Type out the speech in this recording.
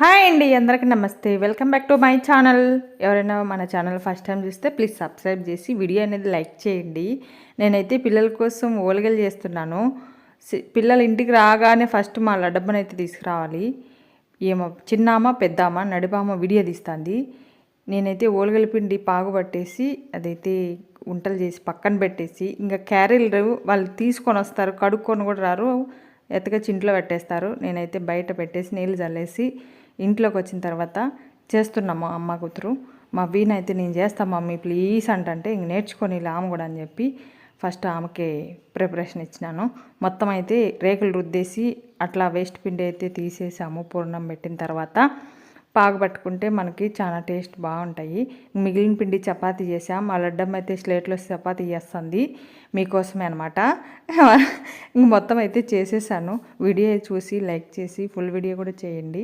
Hi అండి, అందరికీ నమస్తే. Welcome back to my channel. ఎవరైనా మన ఛానల్ ఫస్ట్ టైం చూస్తే ప్లీజ్ సబ్స్క్రైబ్ చేసి వీడియో అనేది లైక్ చేయండి. నేనైతే పిల్లల కోసం ఓలిగలు చేస్తున్నాను. పిల్లలు ఇంటికి రాగానే ఫస్ట్ మా లడ్డమ్మనైతే తీసుకురావాలి. ఏమో చిన్నామ పెద్దామ నడిబామ వీడియో తీస్తుంది. నేనైతే ఓలిగల పిండి పాగుపట్టేసి అదైతే వంటలు చేసి పక్కన పెట్టేసి, ఇంకా క్యారీలు వాళ్ళు తీసుకొని వస్తారు, కడుక్కొని కూడా రారు, ఎత్తగా చింట్లో పెట్టేస్తారు. నేనైతే బయట పెట్టేసి నీళ్ళు చల్లేసి ఇంట్లోకి వచ్చిన తర్వాత చేస్తున్నాము అమ్మ కూతురు. మా వీణ అయితే నేను చేస్తాను మమ్మీ ప్లీజ్ అంటే ఇంక నేర్చుకొని ఇలా ఆమె కూడా అని చెప్పి ఫస్ట్ ఆమెకి ప్రిపరేషన్ ఇచ్చినాను. మొత్తం అయితే రేకులు రుద్దేసి అట్లా వేస్ట్ పిండి అయితే తీసేసాము. పూర్ణం పెట్టిన తర్వాత పాగు పట్టుకుంటే మనకి చాలా టేస్ట్ బాగుంటాయి. మిగిలిన పిండి చపాతీ చేసాం. మా లడ్డమ్మ అయితే స్లేట్లో చపాతీ చేస్తుంది మీకోసమే అనమాట. ఇంక మొత్తం అయితే చేసేసాను. వీడియో చూసి లైక్ చేసి ఫుల్ వీడియో కూడా చేయండి.